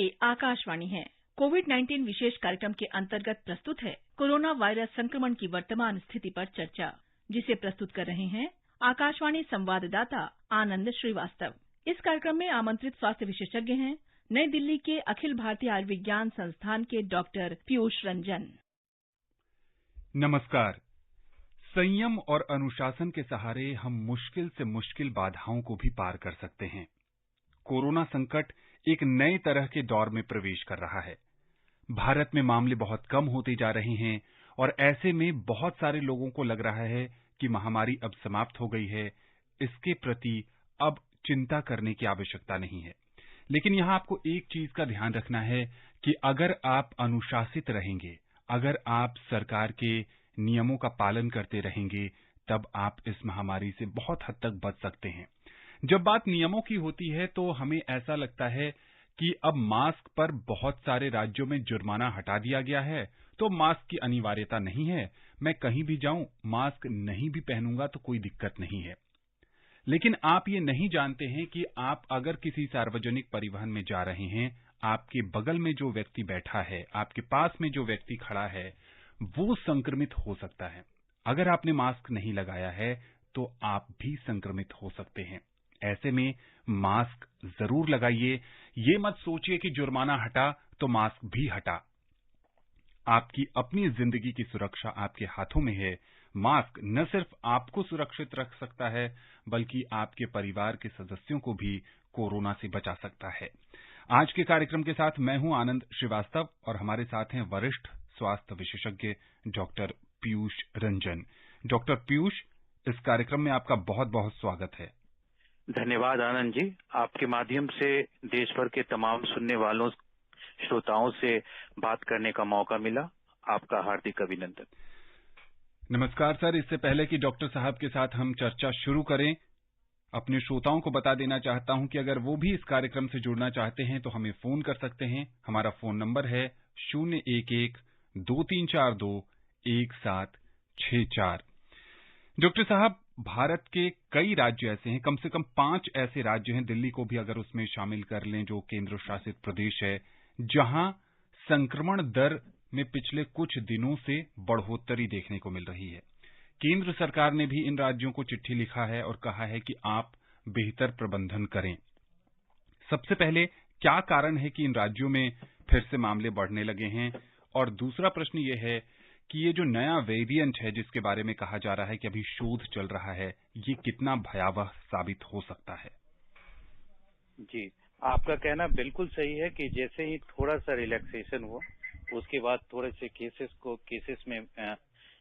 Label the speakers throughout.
Speaker 1: ये आकाशवाणी है। कोविड-19 विशेष कार्यक्रम के अंतर्गत प्रस्तुत है कोरोना वायरस संक्रमण की वर्तमान स्थिति पर चर्चा, जिसे प्रस्तुत कर रहे हैं आकाशवाणी संवाददाता आनंद श्रीवास्तव। इस कार्यक्रम में आमंत्रित स्वास्थ्य विशेषज्ञ हैं नई दिल्ली के अखिल भारतीय आयुर्विज्ञान संस्थान के डॉक्टर पीयूष रंजन।
Speaker 2: नमस्कार। संयम और अनुशासन के सहारे हम मुश्किल से मुश्किल बाधाओं को भी पार कर सकते हैं। कोरोना संकट एक नए तरह के दौर में प्रवेश कर रहा है। भारत में मामले बहुत कम होते जा रहे हैं और ऐसे में बहुत सारे लोगों को लग रहा है कि महामारी अब समाप्त हो गई है। इसके प्रति अब चिंता करने की आवश्यकता नहीं है। लेकिन यहां आपको एक चीज का ध्यान रखना है कि अगर आप अनुशासित रहेंगे, अगर आप सरकार के नियमों का पालन करते रहेंगे, तब आप इस महामारी से बहुत हद तक बच सकते हैं। जब बात नियमों की होती है तो हमें ऐसा लगता है कि अब मास्क पर बहुत सारे राज्यों में जुर्माना हटा दिया गया है, तो मास्क की अनिवार्यता नहीं है। मैं कहीं भी जाऊं, मास्क नहीं भी पहनूंगा तो कोई दिक्कत नहीं है। लेकिन आप ये नहीं जानते हैं कि आप अगर किसी सार्वजनिक परिवहन में जा रहे हैं, आपके बगल में जो व्यक्ति बैठा है, आपके पास में जो व्यक्ति खड़ा है, वो संक्रमित हो सकता है। अगर आपने मास्क नहीं लगाया है तो आप भी संक्रमित हो सकते हैं। ऐसे में मास्क जरूर लगाइए। ये मत सोचिए कि जुर्माना हटा तो मास्क भी हटा। आपकी अपनी जिंदगी की सुरक्षा आपके हाथों में है। मास्क न सिर्फ आपको सुरक्षित रख सकता है, बल्कि आपके परिवार के सदस्यों को भी कोरोना से बचा सकता है। आज के कार्यक्रम के साथ मैं हूं आनंद श्रीवास्तव और हमारे साथ हैं वरिष्ठ स्वास्थ्य विशेषज्ञ डॉक्टर पीयूष रंजन। डॉक्टर पीयूष, इस कार्यक्रम में आपका बहुत बहुत स्वागत है।
Speaker 3: धन्यवाद आनंद जी। आपके माध्यम से देश भर के तमाम सुनने वालों श्रोताओं से बात करने का मौका मिला। आपका हार्दिक अभिनंदन।
Speaker 2: नमस्कार सर। इससे पहले कि डॉक्टर साहब के साथ हम चर्चा शुरू करें, अपने श्रोताओं को बता देना चाहता हूं कि अगर वो भी इस कार्यक्रम से जुड़ना चाहते हैं तो हमें फोन कर सकते हैं। हमारा फोन नंबर है 011-2342-1764। डॉक्टर साहब, भारत के कई राज्य ऐसे हैं, कम से कम 5 ऐसे राज्य हैं, दिल्ली को भी अगर उसमें शामिल कर लें जो केंद्र शासित प्रदेश है, जहां संक्रमण दर में पिछले कुछ दिनों से बढ़ोतरी देखने को मिल रही है। केंद्र सरकार ने भी इन राज्यों को चिट्ठी लिखा है और कहा है कि आप बेहतर प्रबंधन करें। सबसे पहले, क्या कारण है कि इन राज्यों में फिर से मामले बढ़ने लगे हैं? और दूसरा प्रश्न ये है कि ये जो नया वेरिएंट है जिसके बारे में कहा जा रहा है कि अभी शोध चल रहा है, ये कितना भयावह साबित हो सकता है?
Speaker 3: जी, आपका कहना बिल्कुल सही है कि जैसे ही थोड़ा सा रिलैक्सेशन हुआ, उसके बाद थोड़े से केसेस में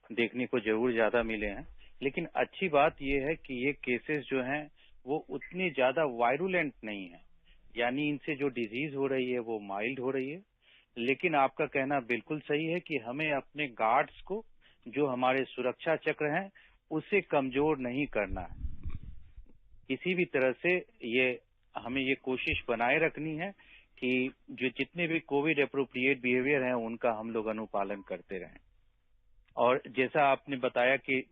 Speaker 3: देखने को जरूर ज्यादा मिले हैं। लेकिन अच्छी बात यह है कि ये केसेस जो हैं वो उतनी ज्यादा वायरुलेंट नहीं है, यानी इनसे जो डिजीज हो रही है वो माइल्ड हो रही है। लेकिन आपका कहना बिल्कुल सही है कि हमें अपने गार्ड्स को, जो हमारे सुरक्षा चक्र हैं, उसे कमजोर नहीं करना है। किसी भी तरह से हमें ये कोशिश बनाए रखनी है कि जो जितने भी कोविड एप्रोप्रिएट बिहेवियर हैं उनका हम लोग अनुपालन करते रहें। और जैसा आपने बताया कि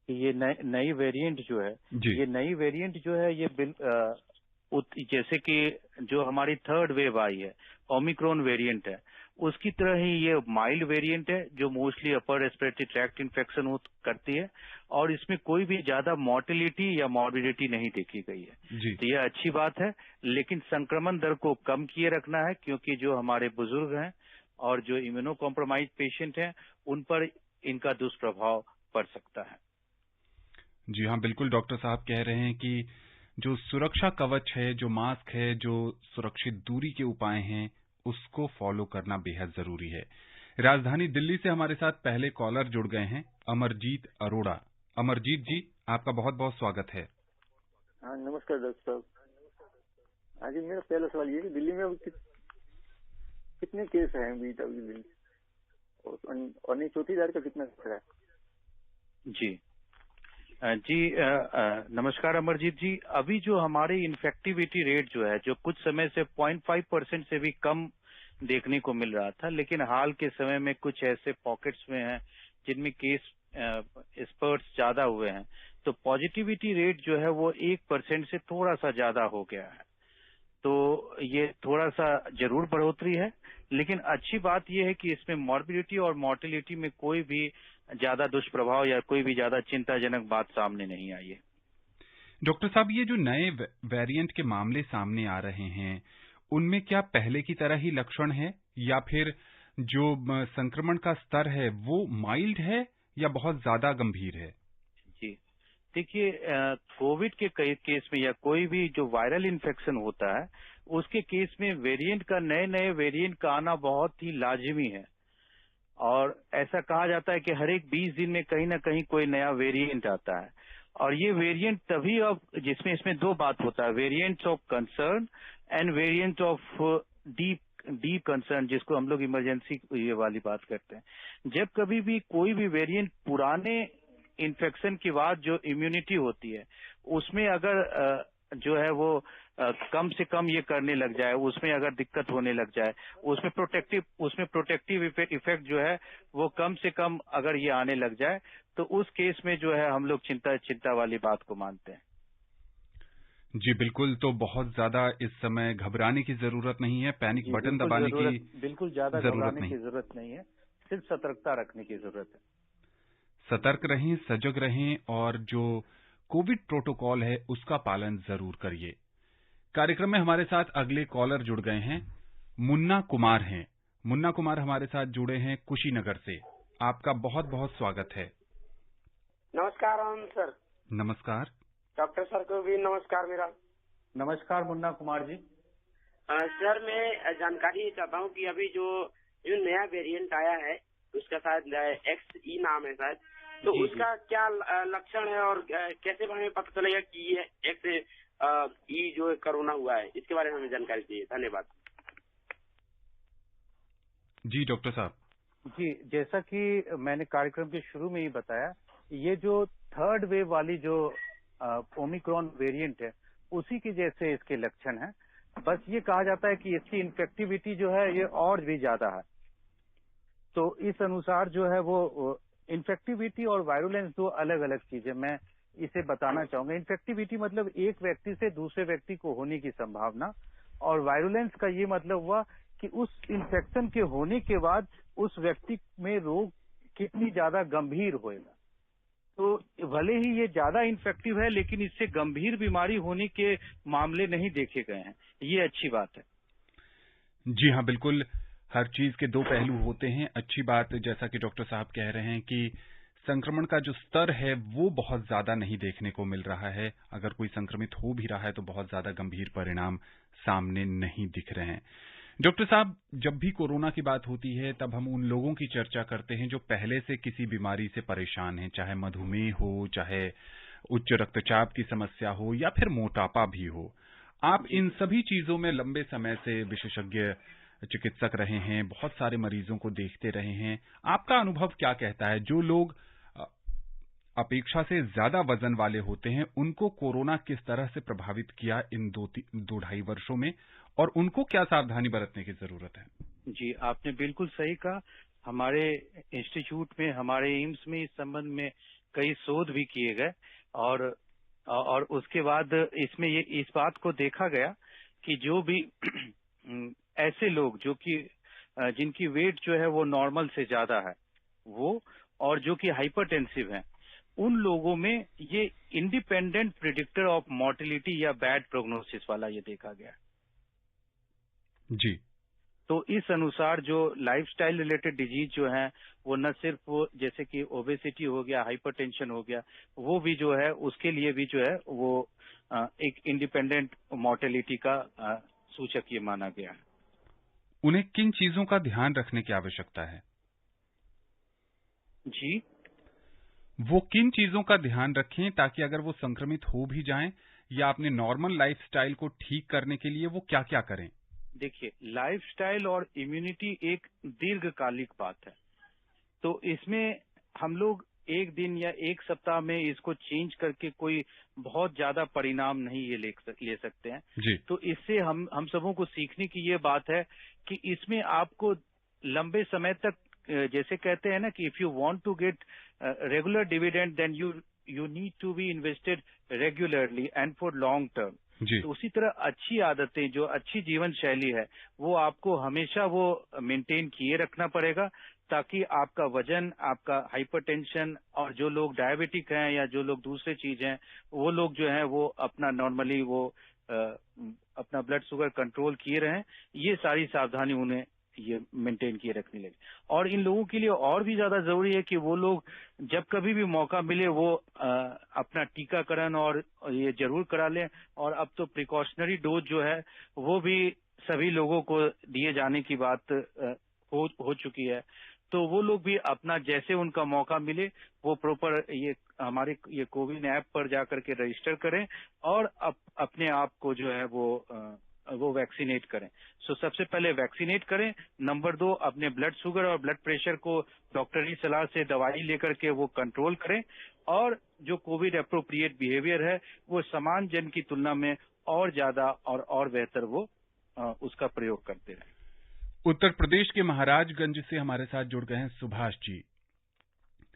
Speaker 3: ये नई वेरिएंट जो है, ये नई वेरिएंट जो है ये जैसे कि जो हमारी थर्ड वेव आई है, ओमिक्रॉन वेरिएंट है, उसकी तरह ही ये माइल्ड वेरिएंट है जो mostly upper respiratory tract infection करती है और इसमें कोई भी ज्यादा मोर्टेलिटी या मॉर्बिडिटी नहीं देखी गई है। तो यह अच्छी बात है, लेकिन संक्रमण दर को कम किए रखना है, क्योंकि जो हमारे बुजुर्ग हैं और जो इम्यूनो कॉम्प्रोमाइज पेशेंट हैं उन पर इनका दुष्प्रभाव पड़ सकता है।
Speaker 2: जी हाँ, बिल्कुल डॉक्टर साहब कह रहे हैं कि जो सुरक्षा कवच है, जो मास्क है, जो सुरक्षित दूरी के उपाय हैं, उसको फॉलो करना बेहद जरूरी है। राजधानी दिल्ली से हमारे साथ पहले कॉलर जुड़ गए हैं, अमरजीत अरोड़ा। अमरजीत जी, आपका बहुत बहुत स्वागत है।
Speaker 4: हाँ, नमस्कार डॉक्टर साहब। हाँ जी, मेरा पहला सवाल ये है कि दिल्ली में कितने केस हैं अभी दिल्ली, और नहीं 34,000 का कितना खतरा है?
Speaker 3: जी नमस्कार अमरजीत जी। अभी जो हमारी इन्फेक्टिविटी रेट जो है, जो कुछ समय से 0.5% से भी कम देखने को मिल रहा था, लेकिन हाल के समय में कुछ ऐसे पॉकेट्स में हैं जिनमें केस स्पर्ट्स ज्यादा हुए हैं, तो पॉजिटिविटी रेट जो है वो 1% से थोड़ा सा ज्यादा हो गया है। तो ये थोड़ा सा जरूर बढ़ोतरी है, लेकिन अच्छी बात यह है कि इसमें मॉर्बिडिटी और मॉर्टेलिटी में कोई भी ज्यादा दुष्प्रभाव या कोई भी ज्यादा चिंताजनक बात सामने नहीं आई है।
Speaker 2: डॉक्टर साहब, ये जो नए वेरिएंट के मामले सामने आ रहे हैं, उनमें क्या पहले की तरह ही लक्षण है या फिर जो संक्रमण का स्तर है वो माइल्ड है या बहुत ज्यादा गंभीर है?
Speaker 3: जी देखिए, कोविड के कई केस में या कोई भी जो वायरल इन्फेक्शन होता है उसके केस में वेरिएंट का नए वेरिएंट का आना बहुत ही लाजिमी है, और ऐसा कहा जाता है कि हर एक 20 दिन में कहीं ना कहीं कोई नया वेरिएंट आता है। और ये वेरिएंट तभी अब जिसमें इसमें दो बात होता है, variants of concern end variant of deep concern, जिसको हम लोग इमरजेंसी ये वाली बात करते हैं। जब कभी भी कोई भी वेरिएंट पुराने इन्फेक्शन के बाद जो इम्यूनिटी होती है उसमें अगर जो है वो कम से कम ये करने लग जाए, उसमें अगर दिक्कत होने लग जाए, उसमें प्रोटेक्टिव इफेक्ट जो है वो कम से कम अगर ये आने लग जाए, तो उस केस में जो है हम लोग चिंता वाली बात को मानते हैं।
Speaker 2: जी बिल्कुल, तो बहुत ज्यादा इस समय घबराने की जरूरत नहीं है, पैनिक बटन दबाने की
Speaker 3: बिल्कुल ज्यादा घबराने की जरूरत नहीं है, सिर्फ सतर्कता रखने की जरूरत है।
Speaker 2: सतर्क रहें, सजग रहें और जो कोविड प्रोटोकॉल है उसका पालन जरूर करिए। कार्यक्रम में हमारे साथ अगले कॉलर जुड़ गए हैं, मुन्ना कुमार हैं। मुन्ना कुमार हमारे साथ जुड़े हैं कुशीनगर से। आपका बहुत बहुत स्वागत है।
Speaker 5: नमस्कार सर।
Speaker 2: नमस्कार।
Speaker 5: डॉक्टर सर को भी नमस्कार मेरा।
Speaker 3: नमस्कार मुन्ना कुमार जी।
Speaker 5: सर मैं जानकारी चाहता हूँ कि अभी जो नया वेरिएंट आया है उसका शायद XE नाम है शायद, तो उसका क्या लक्षण है और कैसे हमें पता चलेगा कि ये XE जो कोरोना हुआ है, इसके बारे में हमें जानकारी चाहिए। धन्यवाद।
Speaker 2: जी डॉक्टर साहब।
Speaker 3: जी, जैसा कि मैंने कार्यक्रम के शुरू में ही बताया, ये जो थर्ड वेव वाली जो ओमिक्रॉन वेरिएंट है उसी के जैसे इसके लक्षण हैं। बस ये कहा जाता है कि इसकी इन्फेक्टिविटी जो है ये और भी ज्यादा है। तो इस अनुसार जो है वो इन्फेक्टिविटी और वायरुलेंस दो अलग अलग चीजें, मैं इसे बताना चाहूंगा। इन्फेक्टिविटी मतलब एक व्यक्ति से दूसरे व्यक्ति को होने की संभावना, और वायरुलेंस का ये मतलब हुआ कि उस इन्फेक्शन के होने के बाद उस व्यक्ति में रोग कितनी ज्यादा गंभीर होएगा। तो भले ही ये ज्यादा इन्फेक्टिव है लेकिन इससे गंभीर बीमारी होने के मामले नहीं देखे गए हैं, ये अच्छी बात है।
Speaker 2: जी हाँ बिल्कुल, हर चीज के दो पहलू होते हैं। अच्छी बात, जैसा कि डॉक्टर साहब कह रहे हैं कि संक्रमण का जो स्तर है वो बहुत ज्यादा नहीं देखने को मिल रहा है। अगर कोई संक्रमित हो भी रहा है तो बहुत ज्यादा गंभीर परिणाम सामने नहीं दिख रहे हैं। डॉक्टर साहब, जब भी कोरोना की बात होती है तब हम उन लोगों की चर्चा करते हैं जो पहले से किसी बीमारी से परेशान हैं, चाहे मधुमेह हो, चाहे उच्च रक्तचाप की समस्या हो या फिर मोटापा भी हो। आप इन सभी चीजों में लंबे समय से विशेषज्ञ चिकित्सक रहे हैं, बहुत सारे मरीजों को देखते रहे हैं। आपका अनुभव क्या कहता है, जो लोग अपेक्षा से ज्यादा वजन वाले होते हैं उनको कोरोना किस तरह से प्रभावित किया इन 2-2.5 वर्षों में, और उनको क्या सावधानी बरतने की जरूरत है?
Speaker 3: जी, आपने बिल्कुल सही कहा। हमारे इंस्टीट्यूट में, हमारे एम्स में इस संबंध में कई शोध भी किए गए, और उसके बाद इसमें ये इस बात को देखा गया कि जो भी ऐसे लोग जो कि जिनकी वेट जो है वो नॉर्मल से ज्यादा है वो, और जो कि हाइपरटेंसिव हैं, उन लोगों में ये इंडिपेंडेंट प्रिडिक्टर ऑफ मॉर्टेलिटी या बैड प्रोग्नोसिस वाला ये देखा गया।
Speaker 2: जी।
Speaker 3: तो इस अनुसार जो लाइफस्टाइल रिलेटेड डिजीज जो है वो न सिर्फ वो जैसे कि ओबेसिटी हो गया, हाइपरटेंशन हो गया, वो भी जो है उसके लिए भी जो है वो एक इंडिपेंडेंट मॉर्टेलिटी का सूचक ये माना गया है।
Speaker 2: उन्हें किन चीजों का ध्यान रखने की आवश्यकता है?
Speaker 3: जी,
Speaker 2: वो किन चीजों का ध्यान रखें ताकि अगर वो संक्रमित हो भी जाएं या अपने नॉर्मल लाइफस्टाइल को ठीक करने के लिए वो क्या क्या करें?
Speaker 3: देखिए, लाइफस्टाइल और इम्यूनिटी एक दीर्घकालिक बात है, तो इसमें हम लोग एक दिन या एक सप्ताह में इसको चेंज करके कोई बहुत ज्यादा परिणाम नहीं ये ले सकते हैं
Speaker 2: जी।
Speaker 3: तो इससे हम सबों को सीखने की ये बात है कि इसमें आपको लंबे समय तक, जैसे कहते हैं ना कि if you want to get regular dividend then you you need to be invested regularly and for long term. तो उसी तरह अच्छी आदतें, जो अच्छी जीवन शैली है, वो आपको हमेशा वो मेंटेन किए रखना पड़ेगा, ताकि आपका वजन, आपका हाइपरटेंशन, और जो लोग डायबिटिक हैं या जो लोग दूसरे चीज हैं, वो लोग जो हैं वो अपना नॉर्मली वो अपना ब्लड शुगर कंट्रोल किए रहें। ये सारी सावधानी उन्हें ये मेंटेन किए रखनी लगे। और इन लोगों के लिए और भी ज्यादा जरूरी है कि वो लोग जब कभी भी मौका मिले वो अपना टीकाकरण और ये जरूर करा लें। और अब तो प्रिकॉशनरी डोज जो है वो भी सभी लोगों को दिए जाने की बात हो चुकी है। तो वो लोग भी अपना जैसे उनका मौका मिले वो प्रॉपर ये हमारे ये कोविन ऐप पर जाकर के रजिस्टर करें और अपने आप को जो है वो वैक्सीनेट करें। सो सबसे पहले वैक्सीनेट करें। नंबर 2, अपने ब्लड शुगर और ब्लड प्रेशर को डॉक्टरी सलाह से दवाई लेकर के वो कंट्रोल करें। और जो कोविड एप्रोप्रिएट बिहेवियर है वो समान जन की तुलना में और ज्यादा और बेहतर वो उसका प्रयोग करते रहें।
Speaker 2: उत्तर प्रदेश के महाराजगंज से हमारे साथ जुड़ गए हैं सुभाष जी।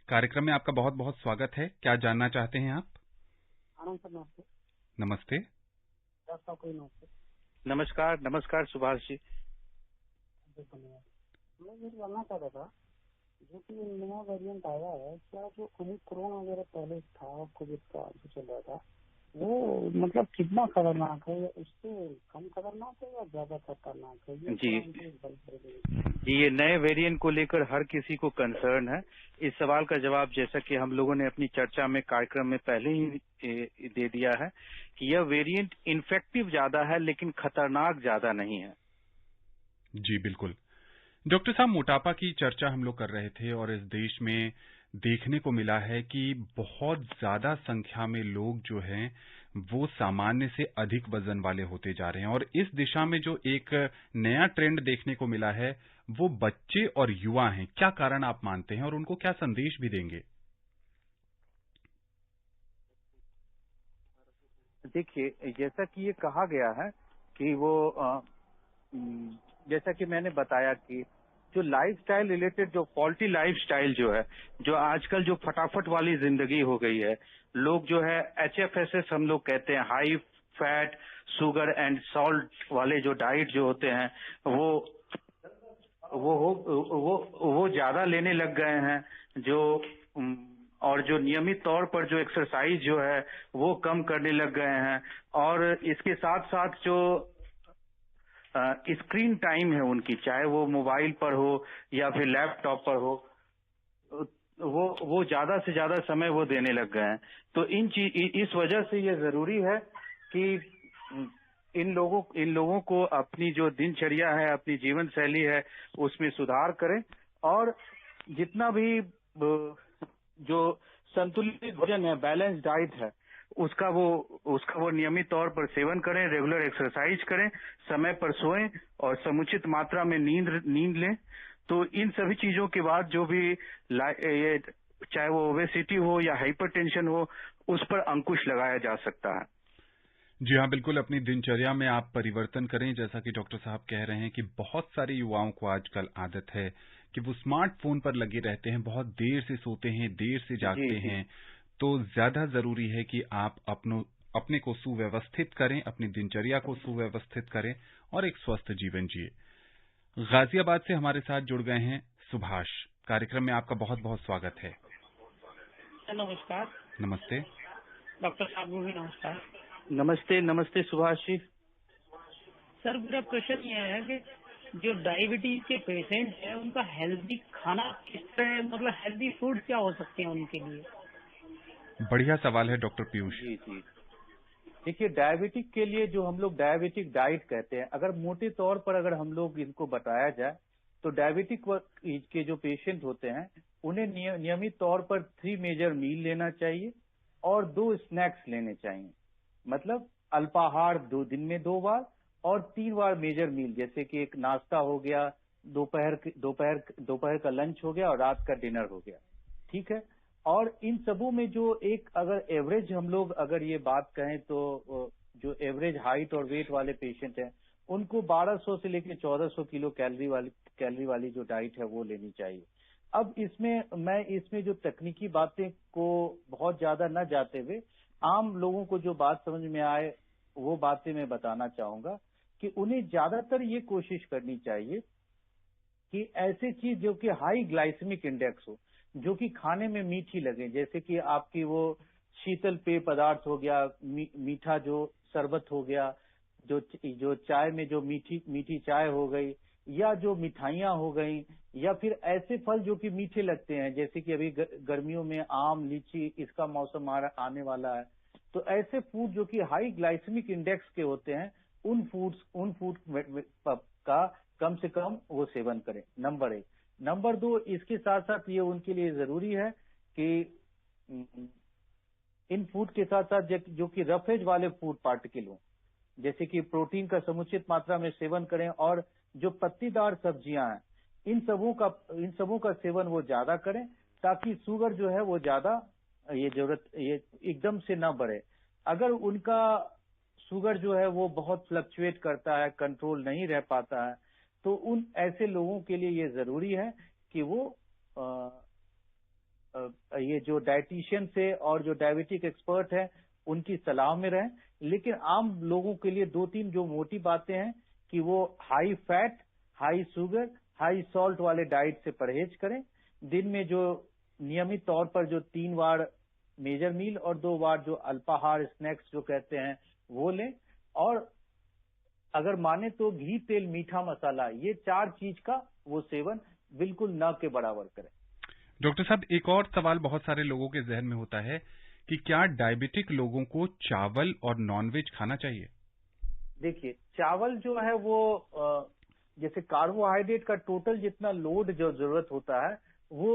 Speaker 2: कार्यक्रम में आपका बहुत बहुत स्वागत है। क्या जानना चाहते हैं आप?
Speaker 6: नमस्ते।
Speaker 2: नमस्ते।
Speaker 3: नमस्कार। नमस्कार सुभाष जी।
Speaker 6: मैं ये जानना चाहता था, जो कि नया वेरिएंट आया है, क्या जो ओमिक्रॉन वगैरह पहले था कोविड का जो चल रहा था, वो मतलब कितना खतरनाक है, उससे कम खतरनाक है या ज्यादा खतरनाक है?
Speaker 3: जी, ये नए वेरिएंट को लेकर हर किसी को कंसर्न है। इस सवाल का जवाब जैसा कि हम लोगों ने अपनी चर्चा में कार्यक्रम में पहले ही दे दिया है कि यह वेरिएंट इन्फेक्टिव ज्यादा है लेकिन खतरनाक ज्यादा नहीं है।
Speaker 2: जी बिल्कुल। डॉक्टर साहब, मोटापा की चर्चा हम लोग कर रहे थे और इस देश में देखने को मिला है कि बहुत ज्यादा संख्या में लोग जो हैं वो सामान्य से अधिक वजन वाले होते जा रहे हैं। और इस दिशा में जो एक नया ट्रेंड देखने को मिला है वो बच्चे और युवा हैं। क्या कारण आप मानते हैं और उनको क्या संदेश भी देंगे?
Speaker 3: देखिए, जैसा कि ये कहा गया है कि वो जैसा कि मैंने बताया कि जो लाइफस्टाइल रिलेटेड जो फॉल्टी लाइफस्टाइल जो है, जो आजकल जो फटाफट वाली जिंदगी हो गई है, लोग जो है HFSS हम लोग कहते हैं, high fat sugar and salt वाले जो डाइट जो होते हैं वो ज्यादा लेने लग गए हैं। और जो नियमित तौर पर जो एक्सरसाइज जो है वो कम करने लग गए हैं। और इसके साथ साथ जो स्क्रीन टाइम है उनकी, चाहे वो मोबाइल पर हो या फिर लैपटॉप पर हो, वो ज्यादा से ज्यादा समय वो देने लग गए हैं। तो इस वजह से ये जरूरी है कि इन लोगों को अपनी जो दिनचर्या है, अपनी जीवन शैली है, उसमें सुधार करें। और जितना भी जो संतुलित भोजन है, बैलेंस डाइट है, उसका वो नियमित तौर पर सेवन करें, रेगुलर एक्सरसाइज करें, समय पर सोएं और समुचित मात्रा में नींद लें। तो इन सभी चीजों के बाद जो भी चाहे वो ओबेसिटी हो या हाइपरटेंशन हो, उस पर अंकुश लगाया जा सकता है।
Speaker 2: जी हाँ, बिल्कुल। अपनी दिनचर्या में आप परिवर्तन करें। जैसा कि डॉक्टर साहब कह रहे हैं कि बहुत सारे युवाओं को आजकल आदत है कि वो स्मार्टफोन पर लगे रहते हैं, बहुत देर से सोते हैं, देर से जागते हैं। तो ज्यादा जरूरी है कि आप अपने को सुव्यवस्थित करें, अपनी दिनचर्या को सुव्यवस्थित करें और एक स्वस्थ जीवन जिए। गाजियाबाद से हमारे साथ जुड़ गए हैं सुभाष। कार्यक्रम में आपका बहुत बहुत स्वागत है।
Speaker 6: नमस्कार।
Speaker 2: नमस्ते।
Speaker 6: डॉक्टर साहब भी नमस्कार।
Speaker 3: नमस्ते सुभाष जी।
Speaker 6: सर, मेरा प्रश्न यह है कि जो डायबिटीज के पेशेंट हैं उनका हेल्दी खाना किस तरह, मतलब हेल्दी फूड क्या हो सकते हैं उनके लिए?
Speaker 2: बढ़िया सवाल है डॉक्टर पीयूष।
Speaker 3: जी। देखिए, डायबिटिक के लिए जो हम लोग डायबिटिक डाइट कहते हैं, अगर मोटे तौर पर अगर हम लोग इनको बताया जाए तो डायबिटिक के जो पेशेंट होते हैं उन्हें नियमित तौर पर 3 मेजर मील लेना चाहिए और 2 स्नैक्स लेने चाहिए। मतलब अल्पाहार दिन में 2 बार और 3 बार मेजर मील, जैसे कि एक नाश्ता हो गया, दोपहर का लंच हो गया और रात का डिनर हो गया। ठीक है। और इन सबों में जो एक अगर एवरेज हम लोग अगर ये बात कहें तो जो एवरेज हाइट और वेट वाले पेशेंट हैं उनको 1200 से लेकर 1400 किलो कैलोरी वाली जो डाइट है वो लेनी चाहिए।
Speaker 7: अब इसमें जो तकनीकी बातें को बहुत ज्यादा न जाते हुए आम लोगों को जो बात समझ में आए वो बातें मैं बताना चाहूंगा कि उन्हें ज्यादातर ये कोशिश करनी चाहिए कि ऐसी चीज जो कि हाई ग्लाइसेमिक इंडेक्स हो, जो कि खाने में मीठी लगे, जैसे कि आपकी वो शीतल पेय पदार्थ हो गया, मीठा जो शरबत हो गया, जो चाय में जो मीठी चाय हो गई, या जो मिठाइयाँ हो गई, या फिर ऐसे फल जो कि मीठे लगते हैं, जैसे कि अभी गर्मियों में आम, लीची, इसका मौसम आने वाला है। तो ऐसे फूड जो कि हाई ग्लाइसेमिक इंडेक्स के होते हैं, उन फूड का कम से कम वो सेवन करें, नंबर 1। नंबर 2, इसके साथ साथ ये उनके लिए जरूरी है कि इन फूड के साथ साथ जो कि रफेज वाले फूड पार्टिकल हों, जैसे कि प्रोटीन का समुचित मात्रा में सेवन करें, और जो पत्तीदार सब्जियां हैं इन सबों का सेवन वो ज्यादा करें, ताकि शुगर जो है वो ज्यादा ये एकदम से ना बढ़े। अगर उनका शुगर जो है वो बहुत फ्लक्चुएट करता है, कंट्रोल नहीं रह पाता है, तो उन ऐसे लोगों के लिए ये जरूरी है कि वो ये जो डाइटिशियन से और जो डायबिटिक एक्सपर्ट है उनकी सलाह में रहें। लेकिन आम लोगों के लिए 2-3 जो मोटी बातें हैं कि वो high fat, high sugar, high salt वाले डाइट से परहेज करें। दिन में जो नियमित तौर पर जो 3 बार मेजर मील और 2 बार जो अल्पाहार स्नैक्स जो कहते हैं वो लें, और अगर माने तो घी, तेल, मीठा, मसाला, ये 4 चीज का वो सेवन बिल्कुल न के बराबर करें।
Speaker 2: डॉक्टर साहब, एक और सवाल बहुत सारे लोगों के जहन में होता है कि क्या डायबिटिक लोगों को चावल और नॉनवेज खाना चाहिए?
Speaker 7: देखिए, चावल जो है वो जैसे कार्बोहाइड्रेट का टोटल जितना लोड जो जरूरत होता है वो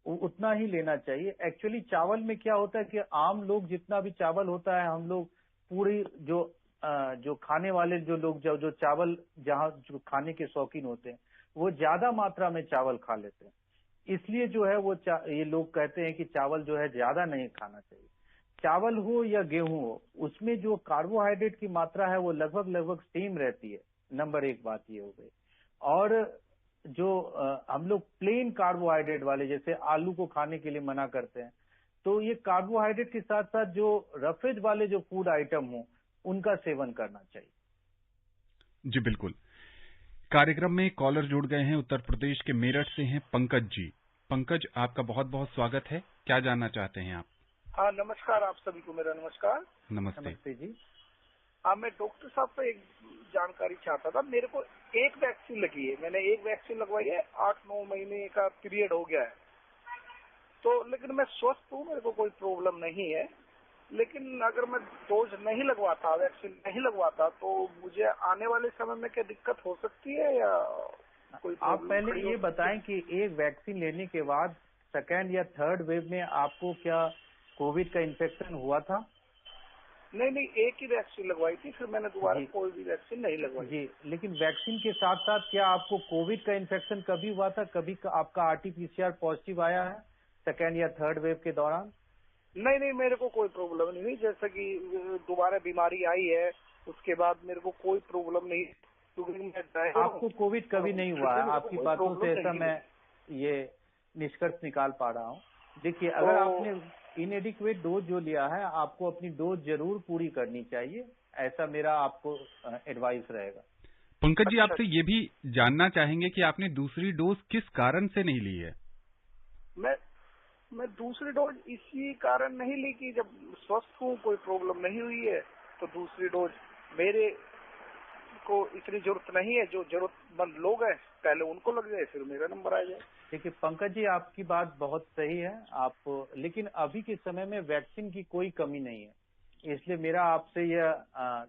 Speaker 7: उतना ही लेना चाहिए। एक्चुअली चावल में क्या होता है कि आम लोग जितना भी चावल होता है, हम लोग पूरी जो खाने वाले जो लोग जो चावल जहाँ जो खाने के शौकीन होते हैं वो ज्यादा मात्रा में चावल खा लेते हैं, इसलिए जो है वो ये लोग कहते हैं कि चावल जो है ज्यादा नहीं खाना चाहिए। चावल हो या गेहूं हो, उसमें जो कार्बोहाइड्रेट की मात्रा है वो लगभग सेम रहती है। नंबर 1 बात ये हो गई। और जो हम लोग प्लेन कार्बोहाइड्रेट वाले जैसे आलू को खाने के लिए मना करते हैं, तो ये कार्बोहाइड्रेट के साथ साथ जो रफेज वाले जो फूड आइटम हो उनका सेवन करना चाहिए।
Speaker 2: जी बिल्कुल। कार्यक्रम में कॉलर जुड़ गए हैं, उत्तर प्रदेश के मेरठ से हैं पंकज जी। पंकज, आपका बहुत बहुत स्वागत है। क्या जानना चाहते हैं आप?
Speaker 8: हाँ, नमस्कार, आप सभी को मेरा नमस्कार।
Speaker 2: नमस्ते
Speaker 7: जी।
Speaker 8: हाँ, मैं डॉक्टर साहब से एक जानकारी चाहता था। मेरे को एक वैक्सीन लगी है, मैंने एक वैक्सीन लगवाई है, 8-9 महीने का पीरियड हो गया है, तो लेकिन मैं स्वस्थ हूँ, मेरे को कोई प्रॉब्लम नहीं है। लेकिन अगर मैं डोज नहीं लगवाता, वैक्सीन नहीं लगवाता, तो मुझे आने वाले समय में क्या दिक्कत हो सकती है या कोई?
Speaker 7: आप पहले ये बताएं कि एक वैक्सीन लेने के बाद सेकेंड या थर्ड वेव में आपको क्या कोविड का इन्फेक्शन हुआ था?
Speaker 8: नहीं, एक ही वैक्सीन लगवाई थी, फिर मैंने दोबारा कोई भी वैक्सीन नहीं लगवाई।
Speaker 7: जी, लेकिन वैक्सीन के साथ साथ क्या आपको कोविड का इन्फेक्शन कभी हुआ था? कभी आपका RT-PCR पॉजिटिव आया है सेकेंड या थर्ड वेव के दौरान?
Speaker 8: नहीं, मेरे को कोई प्रॉब्लम नहीं हुई। जैसा कि दोबारा बीमारी आई है उसके बाद मेरे को कोई प्रॉब्लम नहीं, क्योंकि
Speaker 7: आपको कोविड कभी नहीं हुआ है। आपकी बातों से ऐसा मैं ये निष्कर्ष निकाल पा रहा हूँ। देखिए, अगर आपने इनएडिक्वेट डोज जो लिया है, आपको अपनी डोज जरूर पूरी करनी चाहिए, ऐसा मेरा आपको एडवाइस रहेगा।
Speaker 2: पंकज जी, आपसे ये भी जानना चाहेंगे कि आपने दूसरी डोज किस कारण से नहीं ली है?
Speaker 8: मैं दूसरी डोज इसी कारण नहीं ली कि जब स्वस्थ हूँ, कोई प्रॉब्लम नहीं हुई है, तो दूसरी डोज मेरे को इतनी जरूरत नहीं है। जो जरूरतमंद लोग हैं पहले उनको लग जाए, फिर मेरा नंबर आ जाए।
Speaker 7: देखिए पंकज जी, आपकी बात बहुत सही है। लेकिन अभी के समय में वैक्सीन की कोई कमी नहीं है, इसलिए मेरा आपसे यह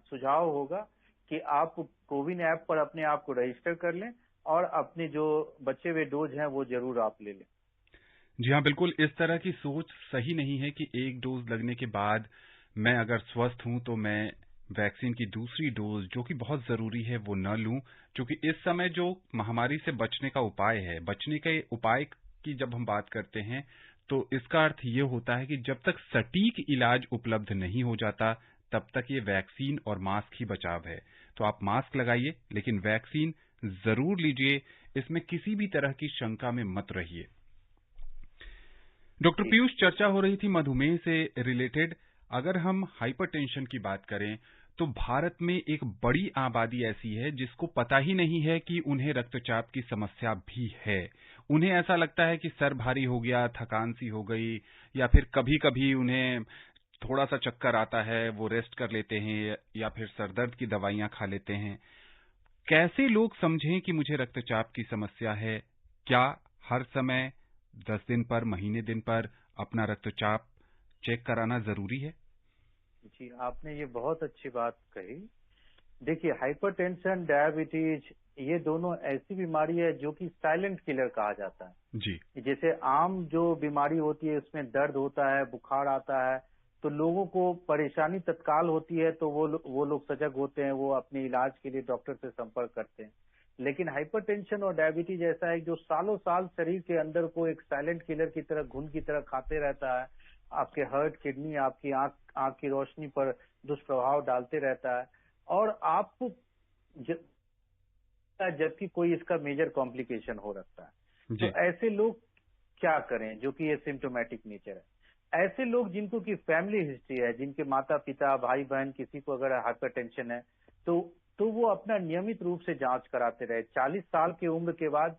Speaker 7: सुझाव होगा कि आप कोविन ऐप पर अपने आप को रजिस्टर कर लें और अपने जो बचे हुए डोज हैं वो जरूर आप ले लें।
Speaker 2: जी हाँ, बिल्कुल। इस तरह की सोच सही नहीं है कि एक डोज लगने के बाद मैं अगर स्वस्थ हूं तो मैं वैक्सीन की दूसरी डोज, जो कि बहुत जरूरी है, वो न लूं, क्योंकि इस समय जो महामारी से बचने का उपाय है, बचने के उपाय की जब हम बात करते हैं तो इसका अर्थ ये होता है कि जब तक सटीक इलाज उपलब्ध नहीं हो जाता तब तक ये वैक्सीन और मास्क ही बचाव है। तो आप मास्क लगाइए, लेकिन वैक्सीन जरूर लीजिए, इसमें किसी भी तरह की शंका में मत रहिए। डॉक्टर पीयूष, चर्चा हो रही थी मधुमेह से रिलेटेड। अगर हम हाइपरटेंशन की बात करें तो भारत में एक बड़ी आबादी ऐसी है जिसको पता ही नहीं है कि उन्हें रक्तचाप की समस्या भी है। उन्हें ऐसा लगता है कि सर भारी हो गया, थकान सी हो गई, या फिर कभी-कभी उन्हें थोड़ा सा चक्कर आता है, वो रेस्ट कर लेते हैं या फिर सरदर्द की दवाइयां खा लेते हैं। कैसे लोग समझें कि मुझे रक्तचाप की समस्या है? क्या हर समय 10 दिन पर, महीने दिन पर अपना रक्तचाप चेक कराना जरूरी है?
Speaker 7: जी, आपने ये बहुत अच्छी बात कही। देखिए, हाइपरटेंशन, डायबिटीज, ये दोनों ऐसी बीमारी है जो कि साइलेंट किलर कहा जाता है।
Speaker 2: जी।
Speaker 7: जैसे आम जो बीमारी होती है उसमें दर्द होता है, बुखार आता है, तो लोगों को परेशानी तत्काल होती है, तो वो लोग सजग होते हैं, वो अपने इलाज के लिए डॉक्टर से संपर्क करते हैं। लेकिन हाइपरटेंशन और डायबिटीज ऐसा है जो सालों साल शरीर के अंदर को एक साइलेंट किलर की तरह, घुन की तरह खाते रहता है। आपके हार्ट, किडनी, आपकी आंख की रोशनी पर दुष्प्रभाव डालते रहता है, और आपको जबकि कोई इसका मेजर कॉम्प्लिकेशन हो रखता है। तो ऐसे लोग क्या करें जो कि ये सिम्टोमेटिक नेचर है? ऐसे लोग जिनको की फैमिली हिस्ट्री है, जिनके माता पिता, भाई बहन किसी को अगर हाइपरटेंशन है, तो वो अपना नियमित रूप से जांच कराते रहे। 40 साल की उम्र के बाद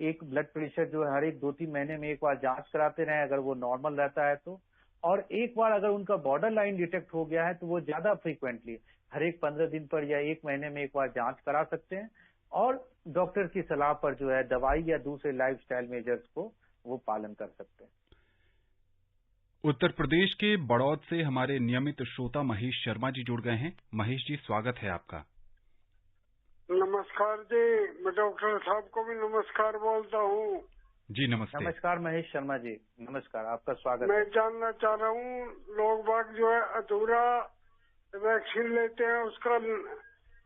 Speaker 7: एक ब्लड प्रेशर जो है हर एक 2-3 महीने में एक बार जांच कराते रहे, अगर वो नॉर्मल रहता है तो। और एक बार अगर उनका बॉर्डर लाइन डिटेक्ट हो गया है तो वो ज्यादा फ्रीक्वेंटली हर एक 15 दिन पर या 1 महीने में एक बार जांच करा सकते हैं, और डॉक्टर की सलाह पर जो है दवाई या दूसरे लाइफस्टाइल मेजर्स को वो पालन कर सकते हैं।
Speaker 2: उत्तर प्रदेश के बड़ौद से हमारे नियमित श्रोता महेश शर्मा जी जुड़ गए हैं। महेश जी, स्वागत है आपका।
Speaker 9: नमस्कार जी, मैं डॉक्टर साहब को भी नमस्कार बोलता हूँ।
Speaker 2: जी नमस्ते।
Speaker 7: नमस्कार महेश शर्मा जी, नमस्कार, आपका स्वागत
Speaker 9: मैं
Speaker 7: है।
Speaker 9: जानना चाह रहा हूँ, लोग बाग जो है अधूरा वैक्सीन लेते हैं, उसका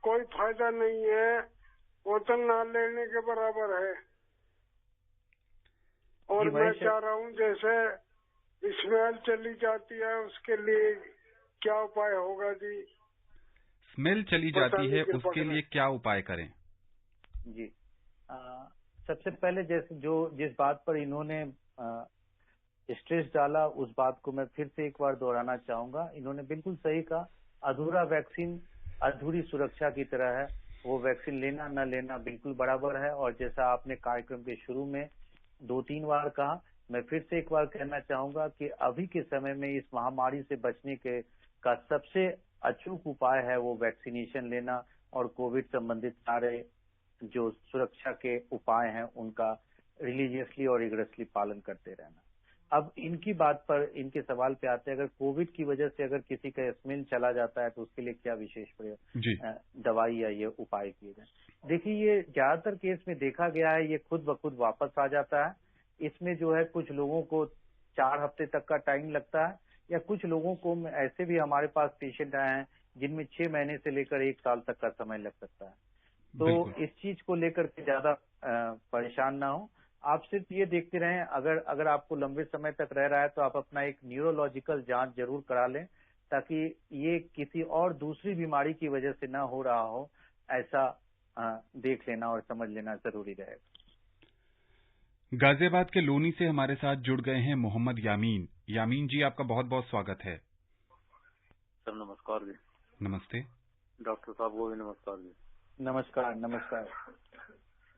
Speaker 9: कोई फायदा नहीं है, बोतल ना लेने के बराबर है। और मैं चाह रहा हूँ जैसे स्मेल चली जाती है, उसके लिए क्या उपाय होगा जी?
Speaker 2: स्मेल चली जाती है, उसके लिए क्या उपाय करें?
Speaker 7: जी, सबसे पहले जिस बात पर इन्होंने स्ट्रेस डाला, उस बात को मैं फिर से एक बार दोहराना चाहूंगा। इन्होंने बिल्कुल सही कहा, अधूरा वैक्सीन अधूरी सुरक्षा की तरह है। वो वैक्सीन लेना न लेना बिल्कुल बराबर है। और जैसा आपने कार्यक्रम के शुरू में 2-3 बार कहा, मैं फिर से एक बार कहना चाहूंगा कि अभी के समय में इस महामारी से बचने का सबसे अचूक उपाय है वो वैक्सीनेशन लेना, और कोविड संबंधित सारे जो सुरक्षा के उपाय हैं उनका रिलीजियसली और रिगरसली पालन करते रहना। अब इनकी बात पर, इनके सवाल पे आते हैं, अगर कोविड की वजह से अगर किसी का स्मेल चला जाता है तो उसके लिए क्या विशेष दवाई या ये उपाय किए जाए? देखिए, ये ज्यादातर केस में देखा गया है, ये खुद ब खुद वापस आ जाता है। इसमें जो है कुछ लोगों को 4 हफ्ते तक का टाइम लगता है, या कुछ लोगों को ऐसे भी हमारे पास पेशेंट आए हैं जिनमें 6 महीने से लेकर 1 साल तक का समय लग सकता है। तो इस चीज को लेकर के ज्यादा परेशान ना हो। आप सिर्फ ये देखते रहें, अगर आपको लंबे समय तक रह रहा है तो आप अपना एक न्यूरोलॉजिकल जांच जरूर करा लें, ताकि ये किसी और दूसरी बीमारी की वजह से ना हो रहा हो, ऐसा देख लेना और समझ लेना जरूरी रहेगा।
Speaker 2: गाजियाबाद के लोनी से हमारे साथ जुड़ गए हैं मोहम्मद यामीन। यामीन जी, आपका बहुत बहुत स्वागत है।
Speaker 10: सर नमस्कार जी।
Speaker 2: नमस्ते।
Speaker 10: डॉक्टर साहब को भी नमस्कार जी।
Speaker 7: नमस्कार। नमस्कार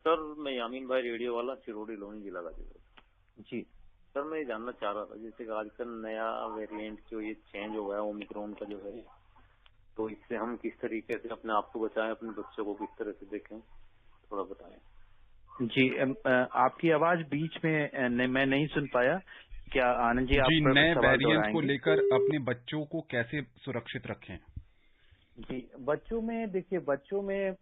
Speaker 10: सर, मैं यामीन भाई, रेडियो वाला, चिरोड़ी, लोनी जिला गाजीपुर।
Speaker 7: जी
Speaker 10: सर, मैं ये जानना चाह रहा था, जैसे आजकल नया वेरिएंट जो ये चेंज हो गया है, ओमिक्रॉन का जो है, तो इससे हम किस तरीके से अपने आप को बचाएं, अपने बच्चों को किस तरह से देखें, थोड़ा बताएं।
Speaker 7: जी, आपकी आवाज बीच में मैं नहीं सुन पाया। क्या आनंद जी, आप
Speaker 2: नए वेरिएंट को लेकर अपने बच्चों को कैसे सुरक्षित रखें?
Speaker 7: जी, बच्चों में देखिए, बच्चों में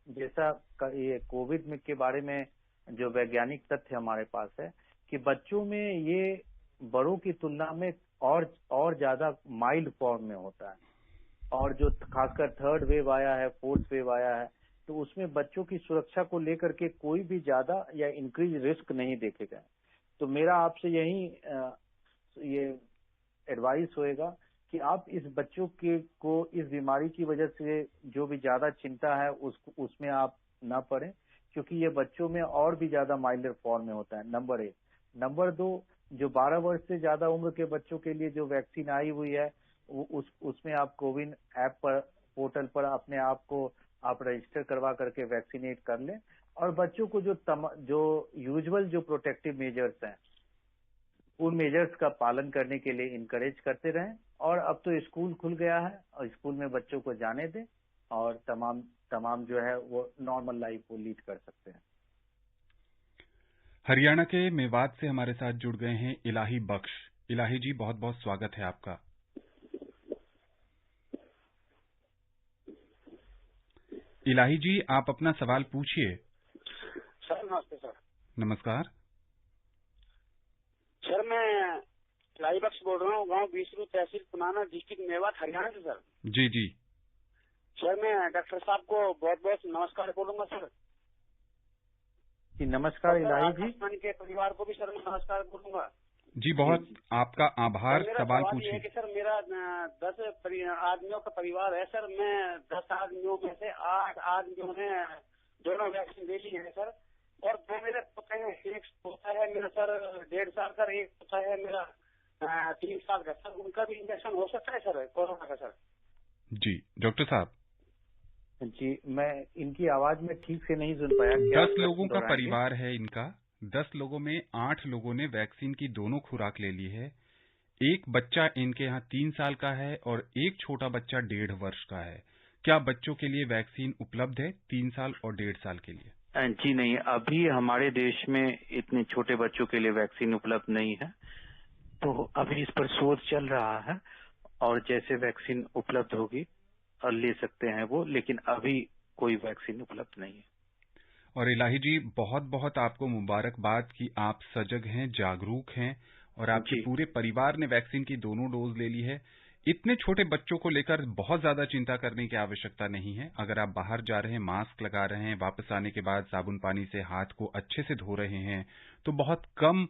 Speaker 7: जैसा ये कोविड में के बारे में जो वैज्ञानिक तथ्य हमारे पास है कि बच्चों में ये बड़ों की तुलना में और ज्यादा माइल्ड फॉर्म में होता है, और जो खासकर 3rd वेव आया है, 4th वेव आया है, तो उसमें बच्चों की सुरक्षा को लेकर के कोई भी ज्यादा या इंक्रीज रिस्क नहीं देखे गए। तो मेरा आपसे यही ये एडवाइस होएगा कि आप इस बच्चों को इस बीमारी की वजह से जो भी ज्यादा चिंता है उसमें आप ना पड़े, क्योंकि ये बच्चों में और भी ज्यादा माइल्डर फॉर्म में होता है, नंबर 1। नंबर 2, जो 12 वर्ष से ज्यादा उम्र के बच्चों के लिए जो वैक्सीन आई हुई है, उसमें आप कोविन ऐप पर, पोर्टल पर अपने आप को आप रजिस्टर करवा करके वैक्सीनेट कर लें। और बच्चों को जो यूजुअल जो प्रोटेक्टिव मेजर्स हैं, उन मेजर्स का पालन करने के लिए इनकरेज करते रहें। और अब तो स्कूल खुल गया है और स्कूल में बच्चों को जाने दें और तमाम जो है वो नॉर्मल लाइफ को लीड कर सकते हैं।
Speaker 2: हरियाणा के मेवात से हमारे साथ जुड़ गए हैं इलाही बख्श। इलाही जी, बहुत बहुत स्वागत है आपका। इलाही जी, आप अपना सवाल पूछिए।
Speaker 5: सर नमस्ते सर।
Speaker 2: नमस्कार
Speaker 5: सर, मैं इलाही बख्श बोल रहा हूँ, गांव बीसरू, तहसील पुनाना, डिस्ट्रिक्ट मेवात, हरियाणा से सर।
Speaker 2: जी जी
Speaker 5: सर, मैं डॉक्टर साहब को बहुत बहुत नमस्कार बोलूंगा सर।
Speaker 7: जी नमस्कार इलाही जी।
Speaker 5: आकाशवाणी के परिवार को भी सर मैं नमस्कार बोलूंगा।
Speaker 2: जी, बहुत आपका आभार। सवाल पूछिए।
Speaker 5: कि सर मेरा 10 आदमियों का परिवार है सर। मैं 10 आदमियों में से 8 आदमियों ने दोनों वैक्सीन ले ली है सर। और 2 मेरे पोते हैं, एक पोता है मेरा सर 1.5 साल का, एक पोता है मेरा 3 साल का सर। उनका भी इंजेक्शन हो सकता है सर कोरोना का सर?
Speaker 2: जी डॉक्टर साहब।
Speaker 7: जी, मैं इनकी आवाज में ठीक से नहीं सुन पाया।
Speaker 2: 10 लोगों का परिवार है इनका। 10 लोगों में 8 लोगों ने वैक्सीन की दोनों खुराक ले ली है। एक बच्चा इनके यहाँ 3 साल का है और एक छोटा बच्चा 1.5 वर्ष का है। क्या बच्चों के लिए वैक्सीन उपलब्ध है 3 साल और 1.5 साल के लिए?
Speaker 3: जी नहीं, अभी हमारे देश में इतने छोटे बच्चों के लिए वैक्सीन उपलब्ध नहीं है, तो अभी इस पर शोध चल रहा है और जैसे वैक्सीन उपलब्ध होगी और ले सकते हैं वो, लेकिन अभी कोई वैक्सीन उपलब्ध नहीं है।
Speaker 2: और इलाही जी, बहुत बहुत आपको मुबारकबाद कि आप सजग हैं, जागरूक हैं और आपके पूरे परिवार ने वैक्सीन की दोनों डोज ले ली है। इतने छोटे बच्चों को लेकर बहुत ज्यादा चिंता करने की आवश्यकता नहीं है। अगर आप बाहर जा रहे हैं, मास्क लगा रहे हैं, वापस आने के बाद साबुन पानी से हाथ को अच्छे से धो रहे हैं, तो बहुत कम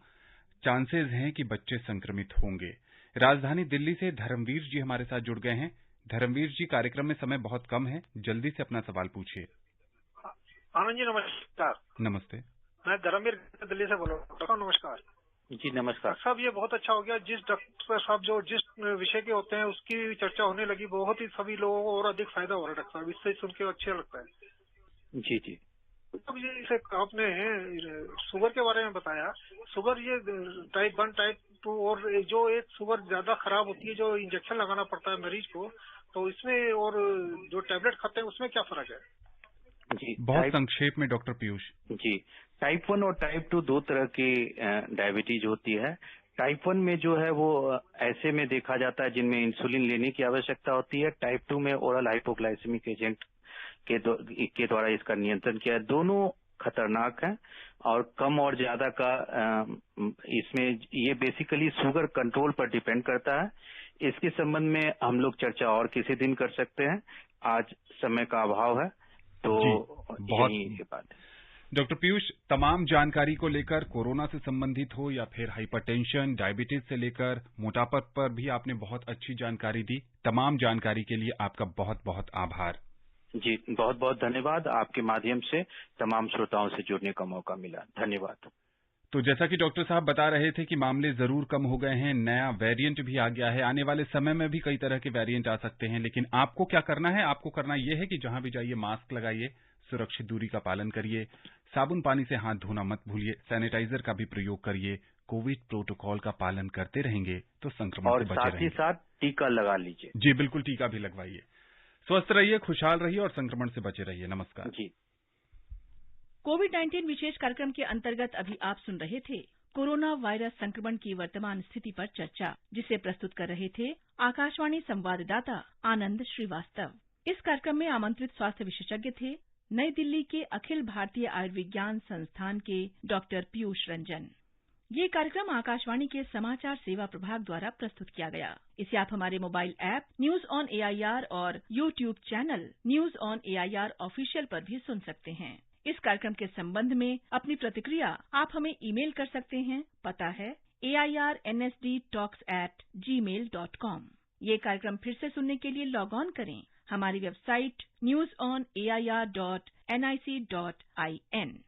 Speaker 2: चांसेस हैं कि बच्चे संक्रमित होंगे। राजधानी दिल्ली से धर्मवीर जी हमारे साथ जुड़ गए हैं। धर्मवीर जी, कार्यक्रम में समय बहुत कम है, जल्दी से अपना सवाल पूछिए।
Speaker 8: आनंद जी नमस्कार।
Speaker 2: नमस्ते।
Speaker 8: मैं धर्मवीर दिल्ली से बोल रहा हूँ। डॉक्टर नमस्कार।
Speaker 3: जी नमस्कार
Speaker 8: साहब, ये बहुत अच्छा हो गया, जिस डॉक्टर साहब जो जिस विषय के होते हैं उसकी चर्चा होने लगी, बहुत ही सभी लोगों को और अधिक फायदा हो रहा है डॉक्टर साहब, इससे सुन के अच्छा लगता है।
Speaker 3: जी जी।
Speaker 8: अब ये इसे आपने शुगर के बारे में बताया। शुगर ये टाइप 1, टाइप 2 और जो एक शुगर ज्यादा खराब होती है जो इंजेक्शन लगाना पड़ता है मरीज को, तो इसमें और जो टैबलेट खाते हैं उसमें क्या फर्क है?
Speaker 3: जी,
Speaker 2: बहुत संक्षेप में डॉक्टर पीयूष।
Speaker 3: जी, टाइप 1 और टाइप 2 2 तरह की डायबिटीज होती है। टाइप 1 में जो है वो ऐसे में देखा जाता है जिनमें इंसुलिन लेने की आवश्यकता होती है। टाइप 2 में ओरल हाइपोग्लाइसेमिक एजेंट के द्वारा इसका नियंत्रण किया। दोनों खतरनाक हैं और कम और ज्यादा का इसमें ये बेसिकली शुगर कंट्रोल पर डिपेंड करता है। इसके संबंध में हम लोग चर्चा और किसी दिन कर सकते हैं, आज समय का अभाव है, तो यही बात है।
Speaker 2: डॉक्टर पीयूष, तमाम जानकारी को लेकर, कोरोना से संबंधित हो या फिर हाइपरटेंशन, डायबिटीज से लेकर मोटापा पर भी आपने बहुत अच्छी जानकारी दी। तमाम जानकारी के लिए आपका बहुत बहुत आभार।
Speaker 3: जी, बहुत बहुत धन्यवाद। आपके माध्यम से तमाम श्रोताओं से जुड़ने का मौका मिला, धन्यवाद।
Speaker 2: तो जैसा कि डॉक्टर साहब बता रहे थे कि मामले जरूर कम हो गए हैं, नया वेरिएंट भी आ गया है, आने वाले समय में भी कई तरह के वेरिएंट आ सकते हैं, लेकिन आपको क्या करना है? आपको करना यह है कि जहां भी जाइए मास्क लगाइए, सुरक्षित दूरी का पालन करिए, साबुन पानी से हाथ धोना मत भूलिए, सैनिटाइजर का भी प्रयोग करिए। कोविड प्रोटोकॉल का पालन करते रहेंगे तो संक्रमण से बचे रहेंगे।
Speaker 3: और साथ ही साथ टीका लगा लीजिए।
Speaker 2: जी बिल्कुल, टीका भी लगवाइए। स्वस्थ रहिए, खुशहाल रहिए और संक्रमण से बचे रहिए। नमस्कार
Speaker 3: जी।
Speaker 1: कोविड-19 विशेष कार्यक्रम के अंतर्गत अभी आप सुन रहे थे कोरोना वायरस संक्रमण की वर्तमान स्थिति पर चर्चा, जिसे प्रस्तुत कर रहे थे आकाशवाणी संवाददाता आनंद श्रीवास्तव। इस कार्यक्रम में आमंत्रित स्वास्थ्य विशेषज्ञ थे नई दिल्ली के अखिल भारतीय आयुर्विज्ञान संस्थान के डॉक्टर पीयूष रंजन। ये कार्यक्रम आकाशवाणी के समाचार सेवा प्रभाग द्वारा प्रस्तुत किया गया। इसे आप हमारे mobile app news on AIR और YouTube channel news on AIR official पर भी सुन सकते हैं। इस कार्यक्रम के संबंध में अपनी प्रतिक्रिया आप हमें ईमेल कर सकते हैं। पता है airnsdtalks@gmail.com। ये कार्यक्रम फिर से सुनने के लिए लॉग ऑन करें हमारी वेबसाइट newsonair.gov nic.in।